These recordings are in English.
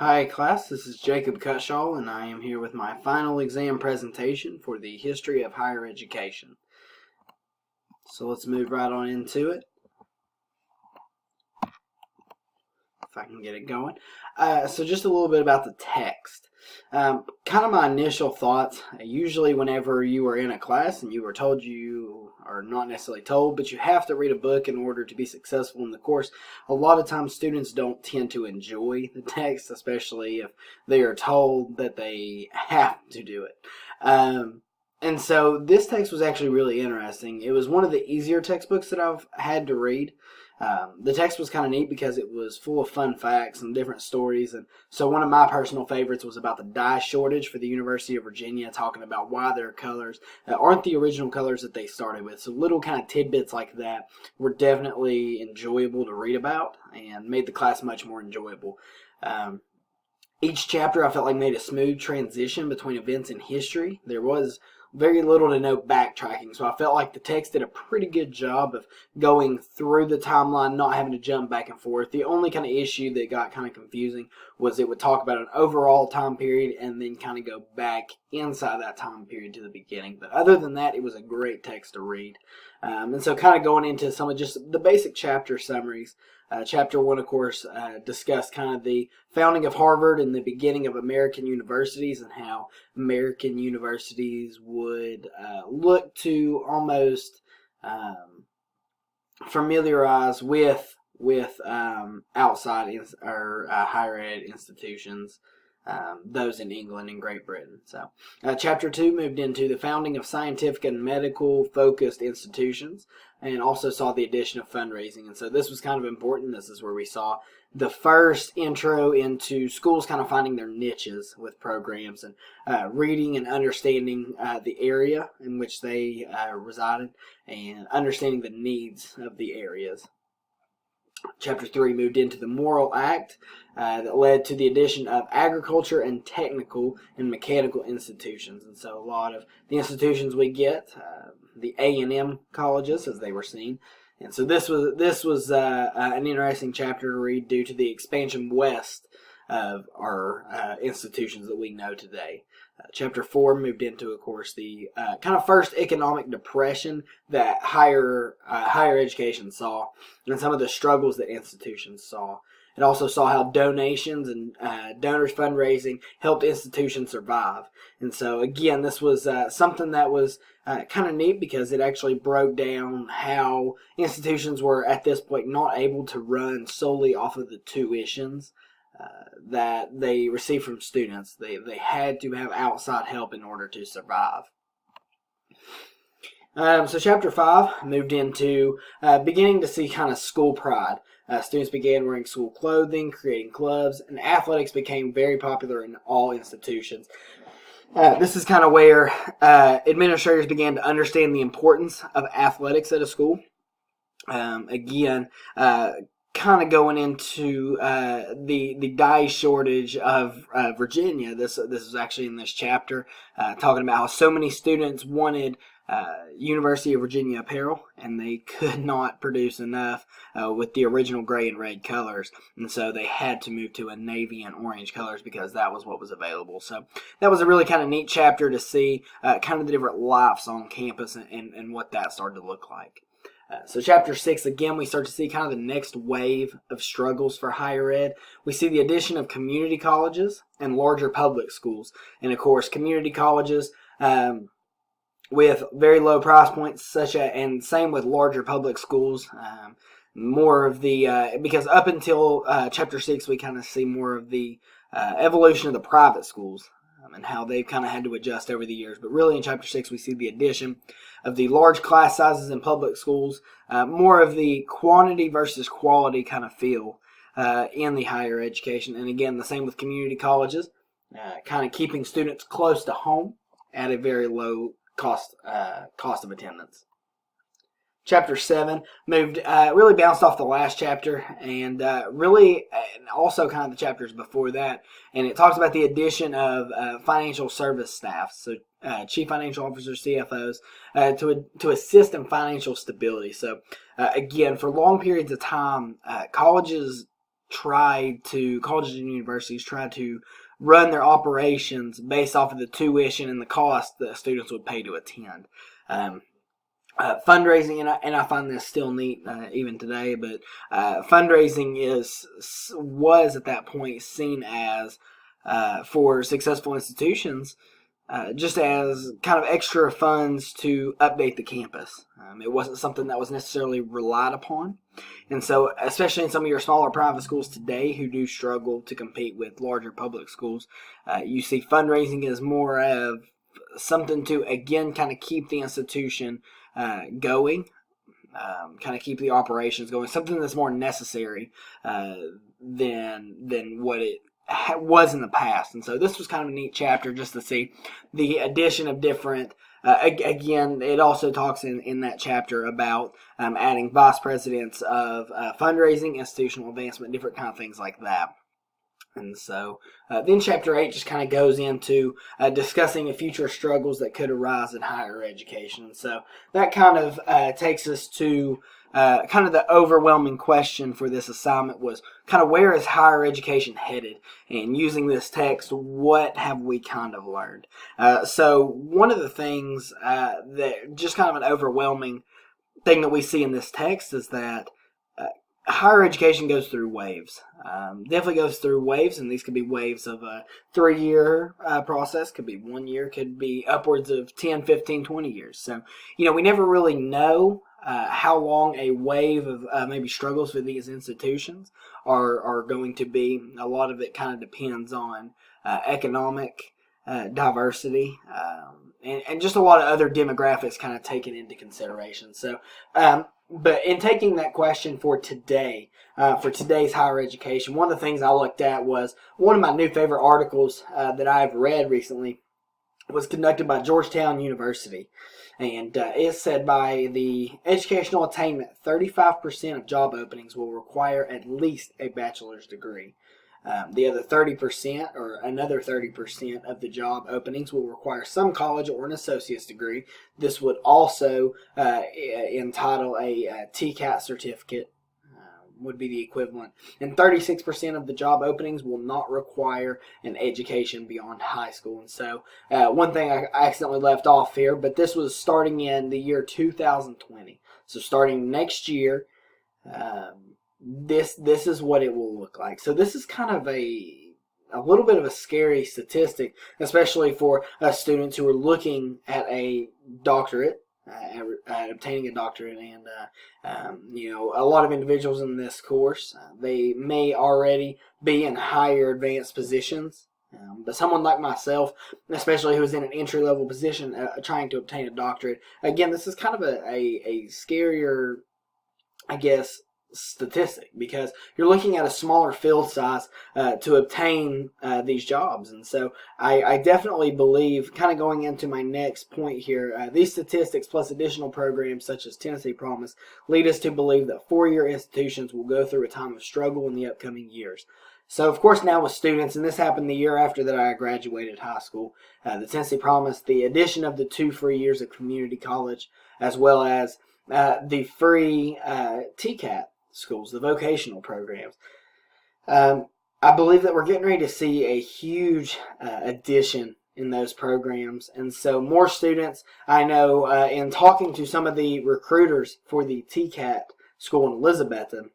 Hi class, this is Jacob Cutshaw and I am here with my final exam presentation for the history of higher education. So let's move right on into it. If I can get it going. So just a little bit about the text. Kind of my initial thoughts. Usually whenever you are in a class and you are told you are not necessarily told, but you have to read a book in order to be successful in the course, a lot of times students don't tend to enjoy the text, especially if they are told that they have to do it. And so this text was actually really interesting. It was one of the easier textbooks that I've had to read. The text was kind of neat because it was full of fun facts and different stories. And so one of my personal favorites was about the dye shortage for the University of Virginia, talking about why their colors aren't the original colors that they started with. So little kind of tidbits like that were definitely enjoyable to read about and made the class much more enjoyable. Each chapter I felt like made a smooth transition between events in history. There was very little to no backtracking, so I felt like the text did a pretty good job of going through the timeline, not having to jump back and forth. The only kind of issue that got kind of confusing was it would talk about an overall time period and then kind of go back inside that time period to the beginning. But other than that, it was a great text to read. And so kind of going into some of just the basic chapter summaries. Chapter 1, of course, discussed kind of the founding of Harvard and the beginning of American universities and how American universities would look to almost familiarize with outside or higher ed institutions, those in England and Great Britain. So, Chapter 2 moved into the founding of scientific and medical focused institutions, and also saw the addition of fundraising. And so this was kind of important. This is where we saw the first intro into schools kind of finding their niches with programs and reading and understanding the area in which they resided and understanding the needs of the areas. Chapter 3 moved into the Morrill Act that led to the addition of agriculture and technical and mechanical institutions. And so a lot of the institutions we get, the A&M colleges as they were seen. And so this was an interesting chapter to read due to the expansion west of our institutions that we know today. Chapter 4 moved into, of course, the kind of first economic depression that higher education saw and some of the struggles that institutions saw. It also saw how donations and donors fundraising helped institutions survive. And so, again, this was something that was kind of neat because it actually broke down how institutions were at this point not able to run solely off of the tuitions that they received from students. They had to have outside help in order to survive. So Chapter 5 moved into beginning to see kind of school pride. Students began wearing school clothing, creating clubs, and athletics became very popular in all institutions. This is kind of where administrators began to understand the importance of athletics at a school. Again, kind of going into the dye shortage of Virginia. This is actually in this chapter, talking about how so many students wanted University of Virginia apparel, and they could not produce enough with the original gray and red colors, and so they had to move to a navy and orange colors because that was what was available. So that was a really kind of neat chapter to see kind of the different lives on campus and what that started to look like. So Chapter 6, again, we start to see kind of the next wave of struggles for higher ed. We see the addition of community colleges and larger public schools. And, of course, community colleges with very low price points, and same with larger public schools. More of the, because up until Chapter 6, we kind of see more of the evolution of the private schools and how they've kind of had to adjust over the years. But really in Chapter 6, we see the addition of the large class sizes in public schools, more of the quantity versus quality kind of feel in the higher education. And again, the same with community colleges, kind of keeping students close to home at a very low cost of attendance. Chapter 7 moved, really bounced off the last chapter and really also kind of the chapters before that. And it talks about the addition of financial service staff, so chief financial officers, CFOs, to assist in financial stability. So again, for long periods of time, colleges colleges and universities try to run their operations based off of the tuition and the cost that students would pay to attend. Fundraising, and I find this still neat even today, but fundraising was at that point seen as, for successful institutions, just as kind of extra funds to update the campus. It wasn't something that was necessarily relied upon. And so, especially in some of your smaller private schools today who do struggle to compete with larger public schools, you see fundraising as more of something to, again, kind of keep the institution going, kind of keep the operations going, something that's more necessary than what it was in the past. And so this was kind of a neat chapter just to see the addition of different, again, it also talks in that chapter about adding vice presidents of fundraising, institutional advancement, different kind of things like that. And so then chapter 8 just kind of goes into discussing the future struggles that could arise in higher education. So that kind of takes us to kind of the overwhelming question for this assignment was kind of where is higher education headed? And using this text, what have we kind of learned? So one of the things that just kind of an overwhelming thing that we see in this text is that higher education goes through waves. Definitely goes through waves, and these could be waves of a 3-year process, could be 1 year, could be upwards of 10, 15, 20 years. So, we never really know how long a wave of maybe struggles for these institutions are going to be. A lot of it kind of depends on economic diversity, and just a lot of other demographics kind of taken into consideration. So, but in taking that question for today, for today's higher education, one of the things I looked at was one of my new favorite articles that I've read recently was conducted by Georgetown University. And it said by the educational attainment, 35% of job openings will require at least a bachelor's degree. The other 30% or another 30% of the job openings will require some college or an associate's degree. This would also entitle a TCAT certificate, would be the equivalent. And 36% of the job openings will not require an education beyond high school. And so one thing I accidentally left off here, but this was starting in the year 2020. So starting next year, this is what it will look like. So this is kind of a little bit of a scary statistic, especially for students who are looking at a doctorate, at obtaining a doctorate, and a lot of individuals in this course, they may already be in higher advanced positions. But someone like myself, especially who's in an entry-level position trying to obtain a doctorate, again, this is kind of a scarier, I guess, statistic, because you're looking at a smaller field size to obtain these jobs. And so I definitely believe, kind of going into my next point here, these statistics plus additional programs such as Tennessee Promise lead us to believe that four-year institutions will go through a time of struggle in the upcoming years. So, of course, now with students, and this happened the year after that I graduated high school, the Tennessee Promise, the addition of the 2 free years of community college, as well as the free TCAT schools, the vocational programs. I believe that we're getting ready to see a huge addition in those programs. And so more students, I know in talking to some of the recruiters for the TCAT school in Elizabethton,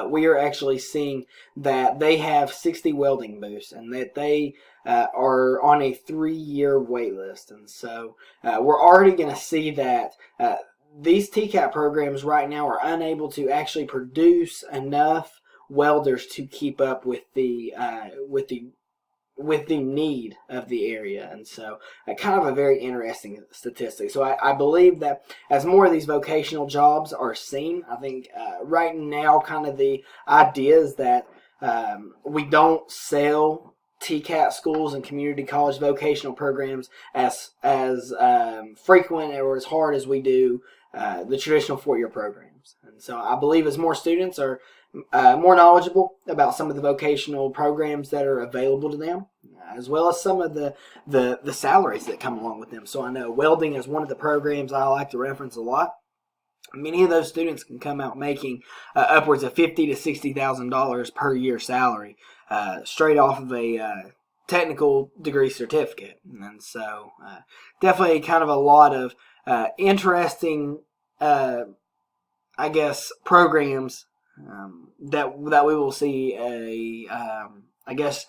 we are actually seeing that they have 60 welding booths and that they are on a 3-year wait list. And so we're already going to see that these TCAT programs right now are unable to actually produce enough welders to keep up with the need of the area. And so kind of a very interesting statistic. So I believe that as more of these vocational jobs are seen, I think right now kind of the idea is that we don't sell TCAT schools and community college vocational programs as frequent or as hard as we do the traditional 4-year programs. And so I believe as more students are more knowledgeable about some of the vocational programs that are available to them, as well as some of the salaries that come along with them. So I know welding is one of the programs I like to reference a lot. Many of those students can come out making upwards of $50,000 to $60,000 per year salary, straight off of a technical degree certificate. And so, definitely kind of a lot of interesting, I guess, programs that we will see I guess,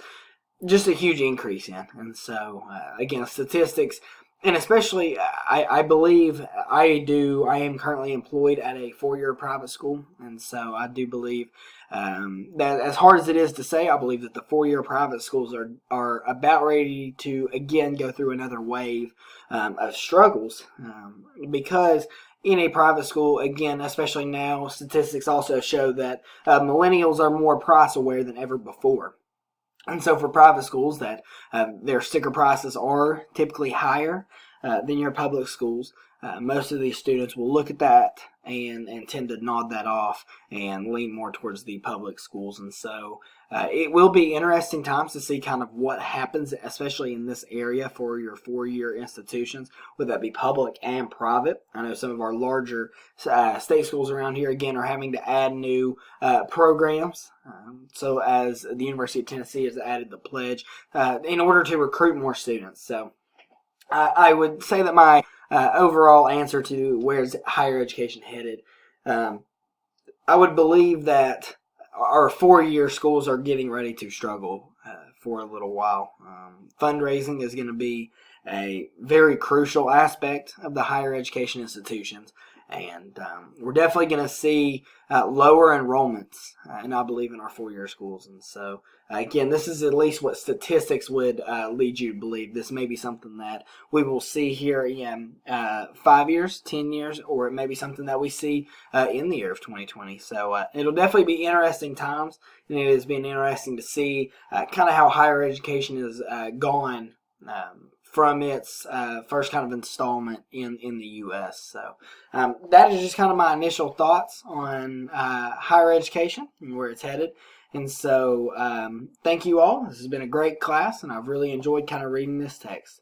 just a huge increase in. And so, again, statistics, and especially, I believe I am currently employed at a 4-year private school. And so I do believe that, as hard as it is to say, I believe that the 4-year private schools are about ready to, again, go through another wave of struggles, because in a private school, again, especially now, statistics also show that millennials are more price aware than ever before. And so for private schools, that their sticker prices are typically higher than your public schools, most of these students will look at that and tend to nod that off and lean more towards the public schools. And so it will be interesting times to see kind of what happens, especially in this area for your 4-year institutions, whether that be public and private. I know some of our larger state schools around here, again, are having to add new programs. So as the University of Tennessee has added the pledge in order to recruit more students. So I would say that my overall answer to where's higher education headed, I would believe that our 4-year schools are getting ready to struggle for a little while. Fundraising is going to be a very crucial aspect of the higher education institutions. And we're definitely going to see lower enrollments, and I believe, in our 4-year schools. And so, again, this is at least what statistics would lead you to believe. This may be something that we will see here in 5 years, 10 years, or it may be something that we see in the year of 2020. So it'll definitely be interesting times, and it has been interesting to see kind of how higher education has gone from its first kind of installment in the U.S. So that is just kind of my initial thoughts on higher education and where it's headed. And so thank you all. This has been a great class, and I've really enjoyed kind of reading this text.